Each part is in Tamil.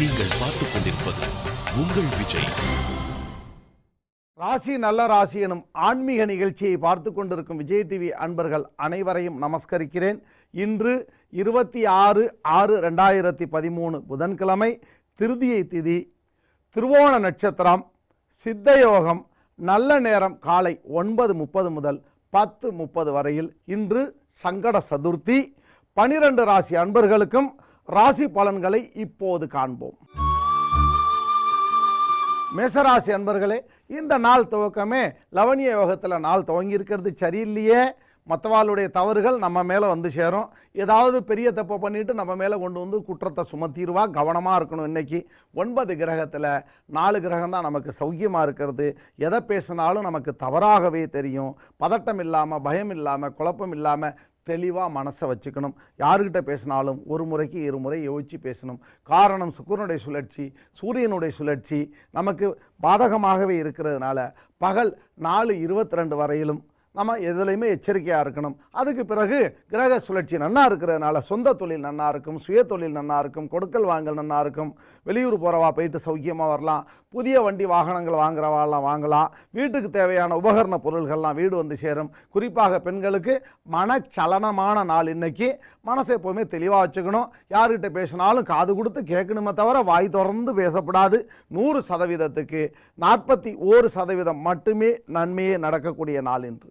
நீங்கள் பார்த்துக் கொண்டிருப்பது உங்கள் விஜய். ராசி நல்ல ராசி எனும் ஆன்மீக நிகழ்ச்சியை பார்த்து கொண்டிருக்கும் விஜய் டிவி அன்பர்கள் அனைவரையும் நமஸ்கரிக்கிறேன். இன்று 26/6/2013 புதன்கிழமை, திருதியை திதி, திருவோண நட்சத்திரம், சித்தயோகம், நல்ல நேரம் காலை 9:30 முதல் 10:30 வரையில். இன்று சங்கட சதுர்த்தி. 12 ராசி அன்பர்களுக்கும் ராசி பலன்களை இப்போது காண்போம். மேசராசி அன்பர்களே, இந்த நாள் துவக்கமே லவணிய யோகத்தில் நாள் துவங்கி இருக்கிறது சரியில்லையே. மற்றவாளுடைய தவறுகள் நம்ம மேலே வந்து சேரும். ஏதாவது பெரிய தப்பை பண்ணிட்டு நம்ம மேலே கொண்டு வந்து குற்றத்தை சுமத்திடுவா. கவனமாக இருக்கணும். இன்றைக்கி 9 கிரகத்தில் 4 கிரகம் தான் நமக்கு சௌக்கியமாக இருக்கிறது. எதை பேசினாலும் நமக்கு தவறாகவே தெரியும். பதட்டம் இல்லாமல், பயம் இல்லாமல், குழப்பம் இல்லாமல் தெளிவாக மனசை வச்சுக்கணும். யாருக்கிட்ட பேசினாலும் ஒரு முறைக்கு 2 முறை யோசித்து பேசணும். காரணம், சுக்கிரனுடைய சுழற்சி, சூரியனுடைய சுழற்சி நமக்கு பாதகமாகவே இருக்கிறதுனால பகல் 4:22 வரையிலும் நம்ம எதுலையுமே எச்சரிக்கையாக இருக்கணும். அதுக்கு பிறகு கிரக சுழற்சி நன்னா இருக்கிறதுனால சொந்த தொழில் நன்னா இருக்கும், சுய தொழில் நன்னா இருக்கும், கொடுக்கல் வாங்கல் நன்னா இருக்கும். வெளியூர் போகிறவா போயிட்டு சௌக்கியமாக வரலாம். புதிய வண்டி வாகனங்கள் வாங்குறவாலாம் வாங்கலாம். வீட்டுக்கு தேவையான உபகரண பொருள்கள்லாம் வீடு வந்து சேரும். குறிப்பாக பெண்களுக்கு மனச்சலனமான நாள் இன்னைக்கு. மனசை எப்போவுமே தெளிவாக வச்சுக்கணும். யார்கிட்ட பேசினாலும் காது கொடுத்து கேட்கணுமே தவிர வாய் திறந்து பேசப்படாது. 100%க்கு 41% மட்டுமே நன்மையே நடக்கக்கூடிய நாள் என்று.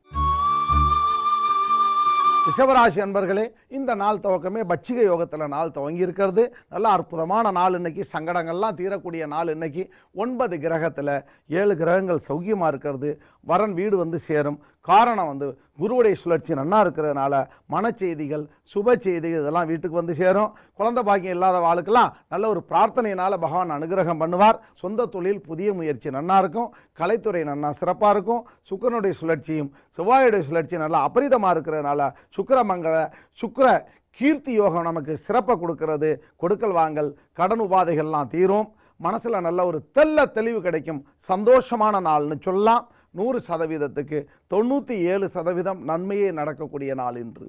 ரிஷபராசி அன்பர்களே, இந்த நாள் துவக்கமே பட்சிக யோகத்தில் நாள் துவங்கி இருக்கிறது. நல்ல அற்புதமான நாள் இன்னைக்கு. சங்கடங்கள்லாம் தீரக்கூடிய நாள் இன்னைக்கு. 9 கிரகத்தில் 7 கிரகங்கள் சௌக்கியமாக இருக்கிறது. வரன் வீடு வந்து சேரும். காரணம் குருவுடைய சுழற்சி நன்னா இருக்கிறதுனால மனச்செய்திகள், சுப செய்திகள் இதெல்லாம் வீட்டுக்கு வந்து சேரும். குழந்தை பாக்கியம் இல்லாத வாழ்க்கெல்லாம் நல்ல ஒரு பிரார்த்தனையினால் பகவான் அனுகிரகம் பண்ணுவார். சொந்த தொழில், புதிய முயற்சி நன்னா இருக்கும். கலைத்துறை நன்னா சிறப்பாக இருக்கும். சுக்கிரனுடைய சுழற்சியும் செவ்வாயுடைய சுழற்சி நல்லா அபரிதமாக இருக்கிறதுனால சுக்கிர கீர்த்தி யோகம் நமக்கு சிறப்பை கொடுக்கிறது. கொடுக்கல் வாங்கல், கடன் உபாதைகள்லாம் தீரும். மனசில் நல்ல ஒரு தெளிவு கிடைக்கும். சந்தோஷமான நாள்னு சொல்லலாம். 100%க்கு 97% நன்மையே நடக்கக்கூடிய நாள் இன்று.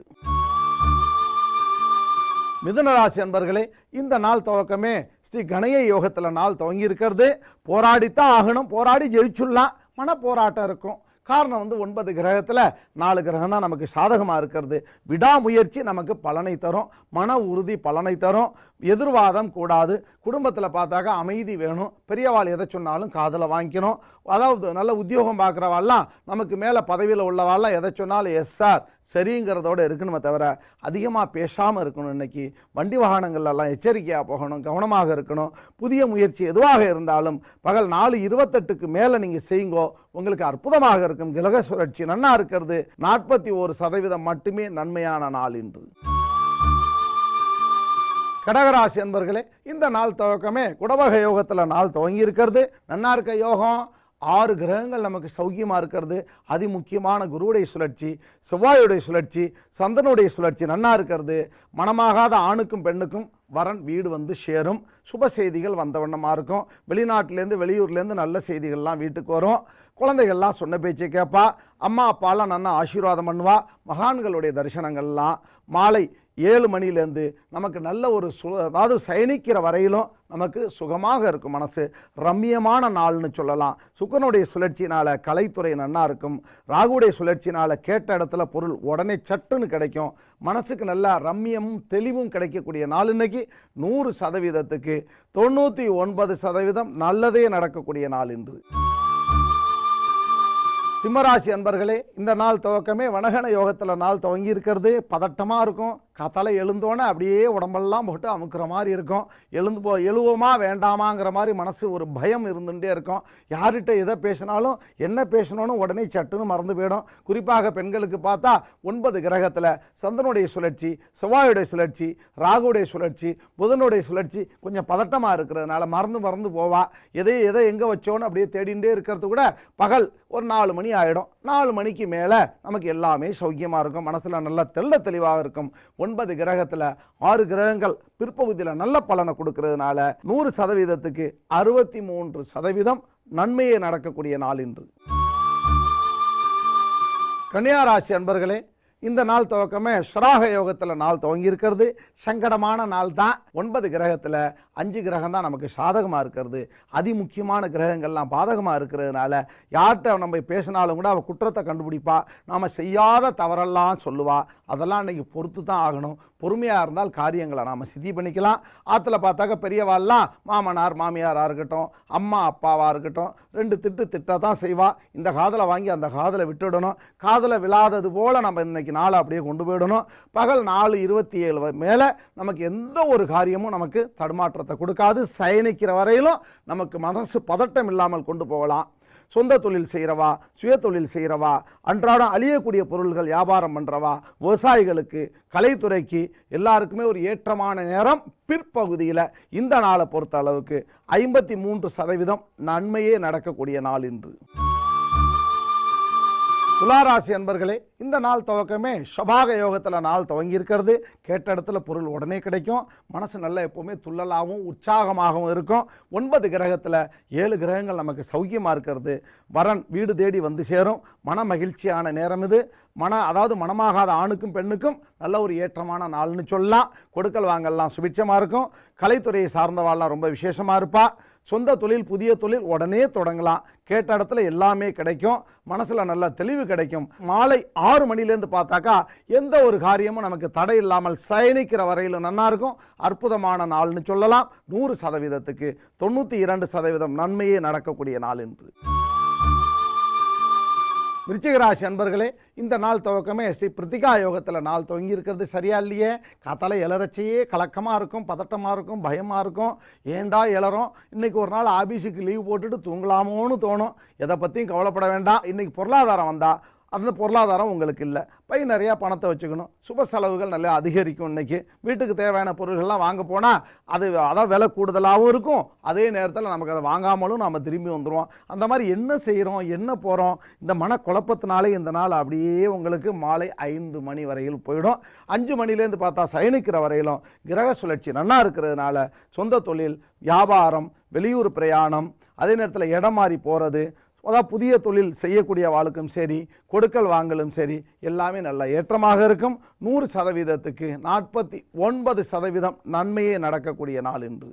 மிதுனராசி அன்பர்களே, இந்த நாள் துவக்கமே ஸ்ரீ கணேய யோகத்தில் நாள் துவங்கி இருக்கிறது. போராடித்தான் ஆகணும். போராடி ஜெயிச்சுடலாம். மன போராட்டம் இருக்கும். காரணம் 9 கிரகத்தில் 4 கிரகம் தான் நமக்கு சாதகமாக இருக்கிறது. விடாமுயற்சி நமக்கு பலனை தரும். மன உறுதி பலனை தரும். எதிர்வாதம் கூடாது. குடும்பத்தில் பார்த்தாக்கா அமைதி வேணும். பெரியவாள் எதை சொன்னாலும் காதில் வாங்கிக்கணும். அதாவது நல்ல உத்தியோகம் பார்க்குறவாள்லாம், நமக்கு மேலே பதவியில் உள்ளவாள்லாம் எதை சொன்னாலும் எஸ் சார் சரிங்கிறதோடு இருக்கணுமே தவிர அதிகமாக பேசாமல் இருக்கணும். இன்றைக்கி வண்டி வாகனங்கள்லாம் எச்சரிக்கையாக போகணும், கவனமாக இருக்கணும். புதிய முயற்சி எதுவாக இருந்தாலும் பகல் 4:28க்கு மேலே நீங்கள் செய்யுங்கோ, உங்களுக்கு அற்புதமாக இருக்கும். கிரக சுழற்சி நன்னா இருக்கிறது. 41% மட்டுமே நன்மையான நாள் இன்று. கடகராசி அன்பர்களே, இந்த நாள் துவக்கமே குடவக யோகத்தில் நாள் துவங்கி இருக்கிறது. நன்னா இருக்க யோகம். 6 கிரகங்கள் நமக்கு சௌக்கியமாக இருக்கிறது. அதிமுக்கியமான குருவுடைய சுழற்சி, செவ்வாயுடைய சுழற்சி, சந்திரனுடைய சுழற்சி நன்னா இருக்கிறது. மனமாகாத ஆணுக்கும் பெண்ணுக்கும் வரன் வீடு வந்து சேரும். சுப செய்திகள் வந்த வண்ணமாக இருக்கும். வெளிநாட்டிலேருந்து வெளியூர்லேருந்து நல்ல செய்திகள்லாம் வீட்டுக்கு வரும். குழந்தைகள்லாம் சொன்ன பேச்சை கேட்பா. அம்மா அப்பாலாம் நல்லா ஆசீர்வாதம் பண்ணுவா. மகான்களுடைய தரிசனங்கள்லாம் மாலை 7 மணிலேருந்து நமக்கு நல்ல ஒரு அதாவது சயனிக்கிற வரையிலும் நமக்கு சுகமாக இருக்கும். மனசு ரம்மியமான நாள்னு சொல்லலாம். சுக்கிரனுடைய சுழற்சினால் கலைத்துறை நன்னா இருக்கும். ராகுடைய சுழற்சினால் கேட்ட இடத்துல பொருள் உடனே சட்டுன்னு கிடைக்கும். மனசுக்கு நல்ல ரம்மியமும் தெளிவும் கிடைக்கக்கூடிய நாள் இன்னைக்கு. 100%க்கு 99% நல்லதே நடக்கக்கூடிய நாள் இன்று. சிம்மராசி அன்பர்களே, இந்த நாள் துவக்கமே வனகன யோகத்தில் நாள் துவங்கி இருக்கிறது. பதட்டமாக இருக்கும். காத்தால எழுந்தோன்னே அப்படியே உடம்பெல்லாம் போட்டு அமுக்கிற மாதிரி இருக்கும். எழுவோமா வேண்டாமாங்கிற மாதிரி மனசு ஒரு பயம் இருந்துகிட்டே இருக்கும். யார்கிட்ட எதை பேசினாலும் என்ன பேசணும்னு உடனே சட்டுன்னு மறந்து போயிடும். குறிப்பாக பெண்களுக்கு பார்த்தா 9 கிரகத்தில் சந்திரனுடைய சுழற்சி, செவ்வாயுடைய சுழற்சி, ராகுடைய சுழற்சி, புதனுடைய சுழற்சி கொஞ்சம் பதட்டமாக இருக்கிறதுனால மறந்து போவா. எதை எங்கே வச்சோன்னு அப்படியே தேடிகிட்டே இருக்கிறது கூட பகல் ஒரு 4 மணி ஆகிடும். 4 மணிக்கு மேலே நமக்கு எல்லாமே சௌக்கியமாக இருக்கும். மனசில் நல்லா தெளிவாக இருக்கும். 9 கிரகத்தில் 6 கிரகங்கள் பிற்பகுதியில் நல்ல பலனை கொடுக்கிறதுனால 100%க்கு 63% நன்மையே நடக்கக்கூடிய நாள் இன்று. கன்னியா ராசி அன்பர்களே, இந்த நாள் துவக்கமே ஸ்ராக யோகத்தில் நாள் துவங்கி இருக்கிறது. சங்கடமான நாள் தான். 9 கிரகத்தில் 5 கிரகம் தான் நமக்கு சாதகமாக இருக்கிறது. அதிமுக்கியமான கிரகங்கள்லாம் பாதகமாக இருக்கிறதுனால யார்கிட்ட நம்ம பேசினாலும் கூட அவள் குற்றத்தை கண்டுபிடிப்பா, நாம் செய்யாத தவறெல்லாம் சொல்லுவா. அதெல்லாம் இன்றைக்கி பொறுத்து தான் ஆகணும். பொறுமையாக இருந்தால் காரியங்களை நாம் சித்தி பண்ணிக்கலாம். ஆற்றுல பார்த்தாக்க பெரியவாள்லாம் மாமனார் மாமியாராக இருக்கட்டும், அம்மா அப்பாவாக இருக்கட்டும், 2 திட்ட தான் செய்வா. இந்த காதில் வாங்கி அந்த காதில் விட்டுடணும். காதில் விழாதது போல் நம்ம இன்றைக்கி நாளை அப்படியே கொண்டு போயிடணும். பகல் 4:27 மேலே நமக்கு எந்த ஒரு காரியமும் நமக்கு தடுமாற்றத்தை கொடுக்காது. சயனிக்கிற வரையிலும் நமக்கு மனசு பதட்டம் இல்லாமல் கொண்டு போகலாம். சொந்த தொழில் செய்கிறவா, சுய தொழில் செய்கிறவா, அன்றாடம் அழியக்கூடிய பொருள்கள் வியாபாரம் பண்ணுறவா, விவசாயிகளுக்கு, கலைத்துறைக்கு எல்லாருக்குமே ஒரு ஏற்றமான நேரம் பிற்பகுதியில். இந்த நாளை பொறுத்த அளவுக்கு 53% நன்மையே நடக்கக்கூடிய நாள் இன்று. துளாராசி அன்பர்களே, இந்த நாள் துவக்கமே சபாக யோகத்தில் நாள் துவங்கி இருக்கிறது. கேட்ட இடத்துல பொருள் உடனே கிடைக்கும். மனசு நல்லா எப்போவுமே துள்ளலாகவும் உற்சாகமாகவும் இருக்கும். 9 கிரகத்தில் 7 கிரகங்கள் நமக்கு சௌக்கியமாக இருக்கிறது. வரன் வீடு தேடி வந்து சேரும். மன மகிழ்ச்சியான நேரம் இது. அதாவது மனமாகாத ஆணுக்கும் பெண்ணுக்கும் நல்ல ஒரு ஏற்றமான நாள்னு சொல்லலாம். கொடுக்கல் வாங்கல்லாம் சுபிட்சமாக இருக்கும். கலைத்துறையை சார்ந்தவாள்லாம் ரொம்ப விசேஷமாக இருப்பா. சொந்த தொழில், புதிய தொழில் உடனே தொடங்கலாம். கேட்ட இடத்துல எல்லாமே கிடைக்கும். மனசில் நல்ல தெளிவு கிடைக்கும். மாலை 6 மணிலேருந்து பார்த்தாக்கா எந்த ஒரு காரியமும் நமக்கு தடை இல்லாமல் சயனிக்கிற வரையிலும் நல்லா இருக்கும். அற்புதமான நாள்னு சொல்லலாம். 100%க்கு 92% நன்மையே நடக்கக்கூடிய நாள் என்று. விருச்சிகராசி அன்பர்களே, இந்த நாள் துவக்கமே ஸ்ரீ பிரித்திகா யோகத்தில் நாள் துவங்கி இருக்கிறது. சரியா இல்லையே? காத்தால எழறச்சையே கலக்கமாக இருக்கும், பதட்டமாக இருக்கும், பயமாக இருக்கும். ஏண்டா எழறோம், இன்றைக்கி ஒரு நாள் ஆஃபீஸுக்கு லீவ் போட்டுட்டு தூங்கலாமோன்னு தோணும். எதை பற்றியும் கவலைப்பட வேண்டாம். இன்றைக்கி பொருளாதாரம் வந்தால் அந்த பொருளாதாரம் உங்களுக்கு இல்லை. நிறையா பணத்தை வச்சுக்கணும். சுப செலவுகள் நல்லா அதிகரிக்கும். இன்றைக்கி வீட்டுக்கு தேவையான பொருள்கள்லாம் வாங்க போனால் அதான் விலை கூடுதலாகவும் இருக்கும். அதே நேரத்தில் நமக்கு அதை வாங்காமலும் நம்ம திரும்பி வந்துடுவோம். அந்த மாதிரி என்ன செய்கிறோம், என்ன போகிறோம், இந்த மனக்குழப்பத்தினாலே இந்த நாள் அப்படியே உங்களுக்கு மாலை 5 மணி வரையில் போயிடும். 5 மணிலேருந்து பார்த்தா சயனிக்கிற வரையிலும் கிரக சுழற்சி நல்லா இருக்கிறதுனால சொந்த தொழில், வியாபாரம், வெளியூர் பிரயாணம், அதே நேரத்தில் இடம் மாறி போகிறது, அதாவது புதிய தொழில் செய்யக்கூடிய வாழ்க்கும் சரி, கொடுக்கல் வாங்கலும் சரி, எல்லாமே நல்ல ஏற்றமாக இருக்கும். 100%க்கு 49% நன்மையே நடக்கக்கூடிய நாள் என்று.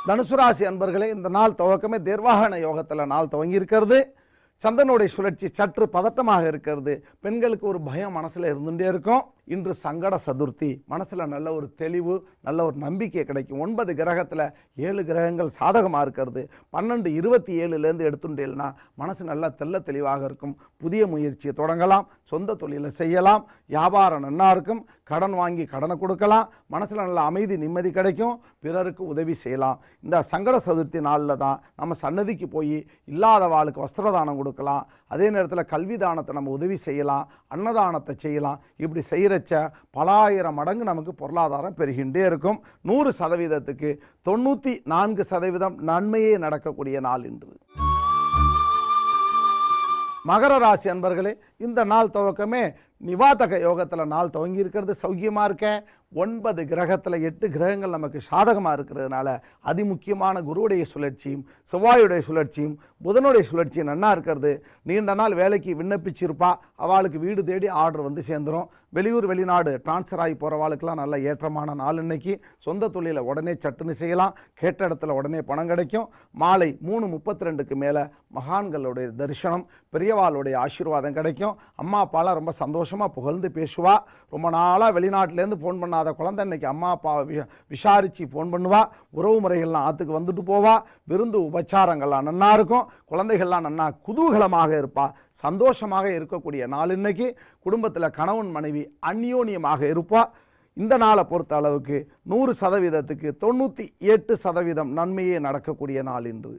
தனுசு ராசி அன்பர்களே, இந்த நாள் துவக்கமே தேர்வாகன யோகத்தில் நாள் துவங்கி இருக்கிறது. சந்திரனுடைய சுழற்சி சற்று பதட்டமாக இருக்கிறது. பெண்களுக்கு ஒரு பயம் மனசில் இருந்துகிட்டே இருக்கும். இன்று சங்கட சதுர்த்தி. மனசில் நல்ல ஒரு தெளிவு, நல்ல ஒரு நம்பிக்கை கிடைக்கும். 9 கிரகத்தில் 7 கிரகங்கள் சாதகமாக இருக்கிறது. 12:27 எடுத்துட்டேன்னா மனசு நல்லா தெள்ள தெளிவாக இருக்கும். புதிய முயற்சியை தொடங்கலாம். சொந்த தொழிலை செய்யலாம். வியாபாரம் நல்லா இருக்கும். கடன் வாங்கி கடனை கொடுக்கலாம். மனசில் நல்ல அமைதி, நிம்மதி கிடைக்கும். பிறருக்கு உதவி செய்யலாம். இந்த சங்கட சதுர்த்தி நாளில் தான் நம்ம சன்னதிக்கு போய் இல்லாதவாளுக்கு வஸ்திரதானம் கொடுக்கலாம். அதே நேரத்தில் கல்வி தானத்தை நம்ம உதவி செய்யலாம். அன்னதானத்தை செய்யலாம். இப்படி செய்கிறச்ச பல ஆயிரம் மடங்கு நமக்கு பொருளாதாரம் பெருகின்றே இருக்கும். 100%க்கு 94% நன்மையே நடக்கக்கூடிய நாள் இன்று. மகர ராசி அன்பர்களே, இந்த நாள் துவக்கமே நிவாதக யோகத்தில் நாள் துவங்கி இருக்கிறது. சௌக்கியமாக இருக்கேன். 9 கிரகத்தில் 8 கிரகங்கள் நமக்கு சாதகமாக இருக்கிறதுனால அதிமுக்கியமான குருவுடைய சுழற்சியும், செவ்வாயுடைய சுழற்சியும், புதனுடைய சுழற்சியும் நன்னா இருக்கிறது. நீண்ட நாள் வேலைக்கு விண்ணப்பிச்சிருப்பா, அவளுக்கு வீடு தேடி ஆர்டர் வந்து சேர்ந்துடும். வெளியூர் வெளிநாடு டிரான்ஸ்ஃபர் ஆகி போகிறவாளுக்கெல்லாம் நல்ல ஏற்றமான நாள் இன்னைக்கு. சொந்த தொழிலை உடனே சட்டுன்னு செய்யலாம். கேட்ட இடத்துல உடனே பணம் கிடைக்கும். மாலை 3:32க்கு மேலே மகான்களுடைய தரிசனம், பெரியவாளுடைய ஆசீர்வாதம் கிடைக்கும். அம்மா அப்பாலாம் ரொம்ப சந்தோஷமாக புகழ்ந்து பேசுவா. ரொம்ப நாளாக வெளிநாட்டிலேருந்து ஃபோன் பண்ணாத குழந்தை இன்னைக்கு அம்மா அப்பாவை விசாரித்து ஃபோன் பண்ணுவா. உறவு முறைகள்லாம் ஆற்றுக்கு வந்துட்டு போவா. விருந்து உபச்சாரங்கள்லாம் நன்னா இருக்கும். குழந்தைகள்லாம் நன்னா குதூகலமாக இருப்பா. சந்தோஷமாக இருக்கக்கூடிய நாள் இன்னைக்கு. குடும்பத்தில் கணவன் மனைவி அந்யோன்யமாக இருப்பா. இந்த நாளை பொறுத்த அளவுக்கு 100%க்கு 98% நன்மையே நடக்கக்கூடிய நாள் இன்று.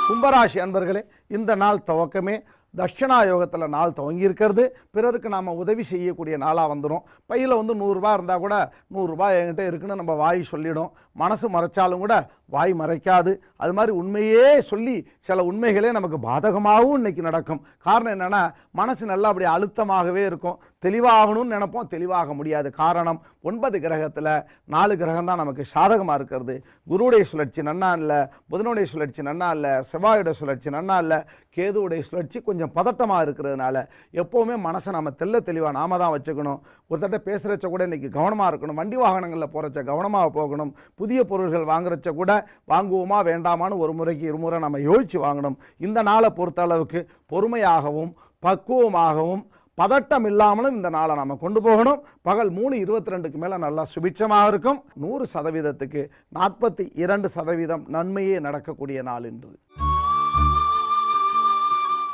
கும்பராசி அன்பர்களே, இந்த நாள் துவக்கமே தட்சிணா யோகத்தில் நாள் துவங்கி இருக்கிறது. பிறருக்கு நாம் உதவி செய்யக்கூடிய நாளாக வந்துடும். பையில் 100 ரூபா இருந்தால் கூட 100 ரூபாய் என்கிட்ட இருக்குன்னு நம்ம வாய் சொல்லிடும். மனசு மறைச்சாலும் கூட வாய் மறைக்காது. அது மாதிரி உண்மையே சொல்லி சில உண்மைகளே நமக்கு பாதகமாகவும் இன்றைக்கி நடக்கும். காரணம் என்னென்னா, மனசு நல்லா அப்படி அழுத்தமாகவே இருக்கும். தெளிவாகணும்னு நினைப்போம், தெளிவாக முடியாது. காரணம் 9 கிரகத்தில் 4 கிரகம் தான் நமக்கு சாதகமாக இருக்கிறது. குருவுடைய சுழற்சி நன்னா இல்லை, புதனுடைய சுழற்சி நன்னா இல்லை, செவ்வாயுடைய சுழற்சி நன்னா இல்லை. கேதுவுடைய சுழற்சி கொஞ்சம் பதட்டமாக இருக்கிறதுனால எப்போவுமே மனசை நம்ம தெளிவாக நாம தான் வச்சுக்கணும். ஒருத்தட்ட பேசுகிறச்ச கூட இன்றைக்கி கவனமாக இருக்கணும். வண்டி வாகனங்களில் போகிறச்ச கவனமாக போகணும். புதிய பொருள்கள் வாங்குறச்ச கூட வாங்குவோமா வேண்டாமான்னு ஒரு முறைக்கு இருமுறை நம்ம யோசித்து வாங்கணும். இந்த நாளை பொறுத்த அளவுக்கு பொறுமையாகவும் பக்குவமாகவும் பதட்டம் இல்லாமலும் இந்த நாளை நம்ம கொண்டு போகணும். பகல் 3:22க்கு மேலே நல்லா சுபிட்சமாக இருக்கும். 100%க்கு 42% நன்மையே நடக்கக்கூடிய நாள் இன்று.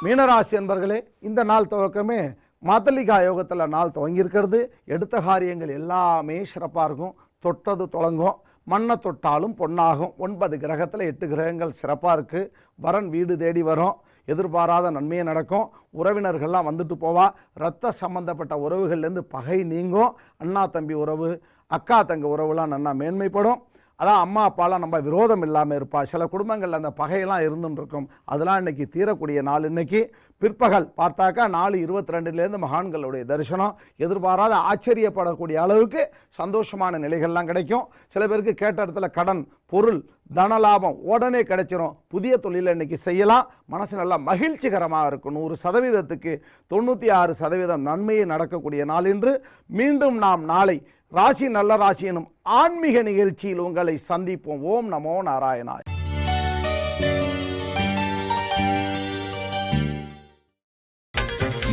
மீனராசி என்பர்களே, இந்த நாள் துவக்கமே மாத்தலிகா யோகத்தில் நாள் துவங்கியிருக்கிறது. எடுத்த காரியங்கள் எல்லாமே சிறப்பாக இருக்கும். தொட்டது தொடங்கும். மண்ணை தொட்டாலும் பொன்னாகும். 9 கிரகத்தில் 8 கிரகங்கள் சிறப்பாக இருக்குது. வரன் வீடு தேடி வரும். எதிர்பாராத நன்மையே நடக்கும். உறவினர்கள்லாம் வந்துட்டு போவா. இரத்த சம்பந்தப்பட்ட உறவுகள்லேருந்து பகை நீங்கும். அண்ணா தம்பி உறவு, அக்கா தங்க உறவுலாம் நல்லா மேன்மைப்படும். அதான் அம்மா அப்பாலாம் நம்ம விரோதம் இல்லாமல் இருப்பா. சில குடும்பங்களில் அந்த பகையெல்லாம் இருந்துன்னு இருக்கும். அதெல்லாம் இன்றைக்கி தீரக்கூடிய நாள். இன்றைக்கி பிற்பகல் பார்த்தாக்கா 4:22 மகான்களுடைய தரிசனம். எதிர்பாராத ஆச்சரியப்படக்கூடிய அளவுக்கு சந்தோஷமான நிலைகள்லாம் கிடைக்கும். சில பேருக்கு கேட்ட இடத்துல கடன், பொருள், தனலாபம் உடனே கிடைச்சிரும். புதிய தொழிலை இன்றைக்கி செய்யலாம். மனசு நல்லா மகிழ்ச்சிகரமாக இருக்கும். 100%க்கு 96% நன்மையை நடக்கக்கூடிய நாள் இன்று. மீண்டும் நாம் நாளை ராசி நல்ல ராசி எனும் ஆன்மீக நிகழ்ச்சியில் உங்களை சந்திப்போம். ஓம் நமோ நாராயணாய்.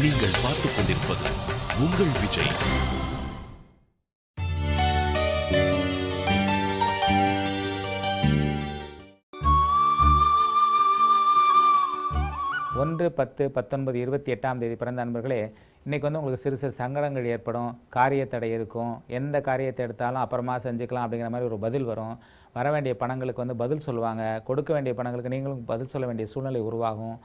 நீங்கள் பார்த்துக் கொண்டிருப்பது உங்கள் விஜய். ஒன்று 10, 19, 28ஆம் தேதி பிறந்த நண்பர்களே, இன்றைக்கி வந்து உங்களுக்கு சிறு சிறு சங்கடங்கள் ஏற்படும். காரியத்தடை இருக்கும். எந்த காரியத்தை எடுத்தாலும் அப்புறமா செஞ்சுக்கலாம் அப்படிங்கிற மாதிரி ஒரு பதில் வரும். வர வேண்டிய பணங்களுக்கு வந்து பதில் சொல்லுவாங்க. கொடுக்க வேண்டிய பணங்களுக்கு நீங்களும் பதில் சொல்ல வேண்டிய சூழ்நிலை உருவாகும்.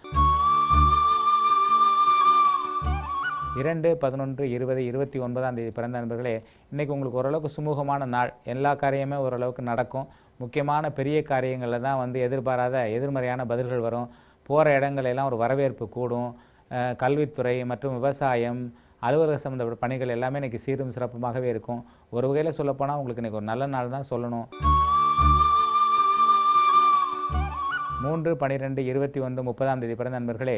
2, 11, 20, 29ஆம் தேதி பிறந்த நண்பர்களே, இன்றைக்கி உங்களுக்கு ஓரளவுக்கு சுமூகமான நாள். எல்லா காரியமே ஓரளவுக்கு நடக்கும். முக்கியமான பெரிய காரியங்களில் தான் வந்து எதிர்பாராத எதிர்மறையான பதில்கள் வரும். போகிற இடங்களெல்லாம் ஒரு வரவேற்பு கூடும். கல்வித்துறை மற்றும் விவசாயம், அலுவலக சம்மந்தப்பட்ட பணிகள் எல்லாமே இன்றைக்கி சீரும் சிறப்புமாகவே இருக்கும். ஒரு வகையில் சொல்லப்போனால் உங்களுக்கு இன்றைக்கி ஒரு நல்ல நாள் தான் சொல்லணும். 3, 12, 21, 30ஆம் தேதி பிறந்த நண்பர்களே,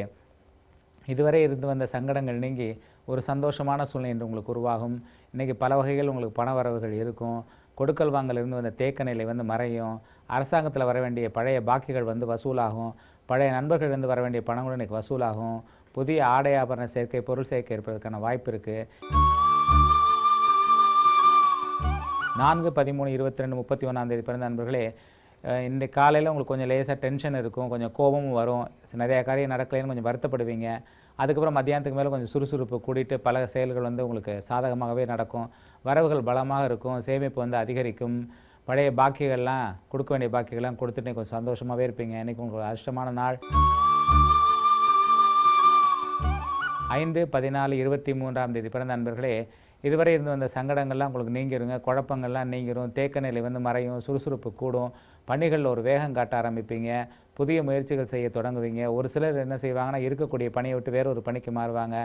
இதுவரை இருந்து வந்த சங்கடங்கள் நீங்கி ஒரு சந்தோஷமான சூழ்நிலை இன்று உங்களுக்கு உருவாகும். இன்றைக்கி பல வகைகள் உங்களுக்கு பண வரவுகள் இருக்கும். கொடுக்கல் வாங்கல் இருந்து வந்த தேக்க நிலை வந்து மறையும். அரசாங்கத்தில் வர வேண்டிய பழைய பாக்கிகள் வந்து வசூலாகும். பழைய நண்பர்கள் இருந்து வர வேண்டிய பணங்களும் இன்றைக்கி வசூலாகும். புதிய ஆடை ஆபரண சேர்க்கை, பொருள் சேர்க்கை இருப்பதற்கான வாய்ப்பு இருக்குது. 4, 13, 22, 31ஆம் தேதி பிறந்த நண்பர்களே, இன்றைக்கு காலையில் உங்களுக்கு கொஞ்சம் லேசாக டென்ஷன் இருக்கும். கொஞ்சம் கோபமும் வரும். நிறையா காரியம் நடக்கலைன்னு கொஞ்சம் வருத்தப்படுவீங்க. அதுக்கப்புறம் மத்தியானத்துக்கு மேலே கொஞ்சம் சுறுசுறுப்பு கூட்டிகிட்டு பல செயல்கள் வந்து உங்களுக்கு சாதகமாகவே நடக்கும். வரவுகள் பலமாக இருக்கும். சேமிப்பு வந்து அதிகரிக்கும். பழைய பாக்கிகள்லாம், கொடுக்க வேண்டிய பாக்கிகள்லாம் கொடுத்துட்டு கொஞ்சம் சந்தோஷமாகவே இருப்பீங்க. இன்றைக்கி உங்களுக்கு அதிர்ஷ்டமான நாள். 5, 14, 23ஆம் தேதி பிறந்த நண்பர்களே, இதுவரை இருந்து வந்த சங்கடங்கள்லாம் உங்களுக்கு நீங்கிருங்க. குழப்பங்கள்லாம் நீங்கிரும். தேக்க நிலை வந்து மறையும். சுறுசுறுப்பு கூடும். பணிகளில் ஒரு வேகம் காட்ட ஆரம்பிப்பீங்க. புதிய முயற்சிகள் செய்ய தொடங்குவீங்க. ஒரு சிலர் என்ன செய்வாங்கன்னா, இருக்கக்கூடிய பணியை விட்டு வேற ஒரு பணிக்கு மாறுவாங்க.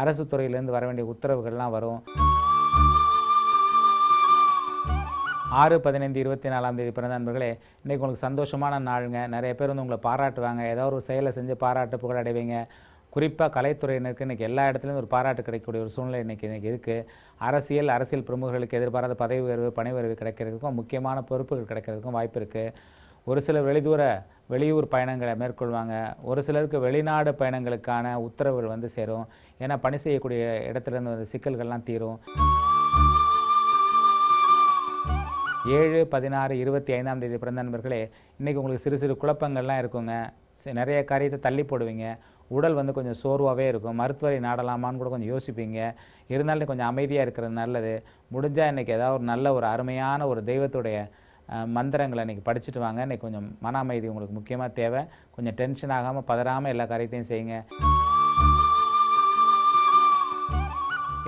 அரசு துறையிலேருந்து வர வேண்டிய உத்தரவுகள்லாம் வரும். 6, 15, 24ஆம் தேதி பிறந்த நண்பர்களே, இன்றைக்கி உங்களுக்கு சந்தோஷமான நாளுங்க. நிறைய பேர் வந்து உங்களை பாராட்டுவாங்க. ஏதாவது ஒரு செயலை செஞ்சு பாராட்டு புகழ் அடைவீங்க. குறிப்பாக கலைத்துறையினருக்கு இன்றைக்கி எல்லா இடத்துலையும் ஒரு பாராட்டு கிடைக்கக்கூடிய ஒரு சூழ்நிலை இன்றைக்கி இருக்குது. அரசியல் பிரமுகர்களுக்கு எதிர்பாராத பதவி உயர்வு, பணி உயர்வு கிடைக்கிறதுக்கும், முக்கியமான பொறுப்புகள் கிடைக்கிறதுக்கும் வாய்ப்பு இருக்குது. ஒரு சிலர் வெளியூர் பயணங்களை மேற்கொள்வாங்க. ஒரு சிலருக்கு வெளிநாடு பயணங்களுக்கான உத்தரவுகள் வந்து சேரும். ஏன்னா பணி செய்யக்கூடிய இடத்துலேருந்து வந்து சிக்கல்கள்லாம் தீரும். 7, 16, 25ஆம் தேதி பிறந்த நண்பர்களே, இன்றைக்கி உங்களுக்கு சிறு சிறு குழப்பங்கள்லாம் இருக்குங்க. நிறைய காரியத்தை தள்ளி போடுவீங்க. உடல் வந்து கொஞ்சம் சோர்வாகவே இருக்கும். மருத்துவரை நாடலாமான்னு கூட கொஞ்சம் யோசிப்பீங்க. இருந்தாலும் கொஞ்சம் அமைதியாக இருக்கிறது நல்லது. முடிஞ்சால் இன்றைக்கி ஏதாவது ஒரு நல்ல ஒரு அருமையான ஒரு தெய்வத்துடைய மந்திரங்களை இன்றைக்கி படிச்சுட்டு வாங்க. இன்றைக்கி கொஞ்சம் மன அமைதி உங்களுக்கு முக்கியமாக தேவை. கொஞ்சம் டென்ஷன் ஆகாமல் பதறாமல் எல்லா காரியத்தையும் செய்யுங்க.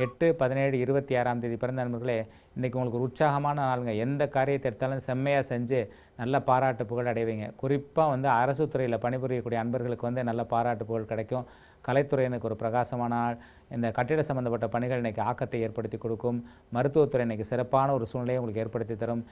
8, 17, 26ஆம் தேதி பிறந்த நண்பர்களே, இன்றைக்கி உங்களுக்கு ஒரு உற்சாகமான நாளுங்க. எந்த காரியத்தை எடுத்தாலும் செம்மையாக செஞ்சு நல்ல பாராட்டு புகழ் அடைவீங்க. குறிப்பாக வந்து அரசு துறையில் பணிபுரியக்கூடிய அன்பர்களுக்கு வந்து நல்ல பாராட்டு புகழ் கிடைக்கும். கலைத்துறையினுக்கு ஒரு பிரகாசமான நாள். இந்த கட்டிட சம்பந்தப்பட்ட பணிகள் இன்றைக்கி ஆக்கத்தை ஏற்படுத்தி கொடுக்கும். மருத்துவத்துறை இன்றைக்கி சிறப்பான ஒரு சூழ்நிலையை உங்களுக்கு ஏற்படுத்தி தரும்.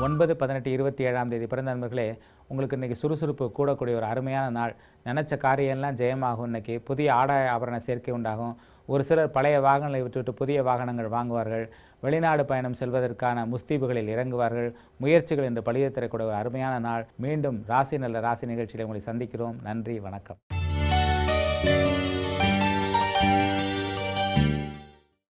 9, 18, 27ஆம் தேதி பிறந்த நண்பர்களே, உங்களுக்கு இன்றைக்கி சுறுசுறுப்பு கூடக்கூடிய ஒரு அருமையான நாள். நினச்ச காரியம்லாம் ஜெயமாகும். இன்றைக்கி புதிய ஆடை ஆபரண சேர்க்கை உண்டாகும். ஒரு சிலர் பழைய வாகனங்களை விட்டுவிட்டு புதிய வாகனங்கள் வாங்குவார்கள். வெளிநாடு பயணம் செல்வதற்கான முஸ்தீபுகளில் இறங்குவார்கள். முயற்சிகள் என்று பழிய தரக்கூடிய ஒரு அருமையான நாள். மீண்டும் ராசி நல்ல ராசி நிகழ்ச்சியில் உங்களை சந்திக்கிறோம். நன்றி, வணக்கம்.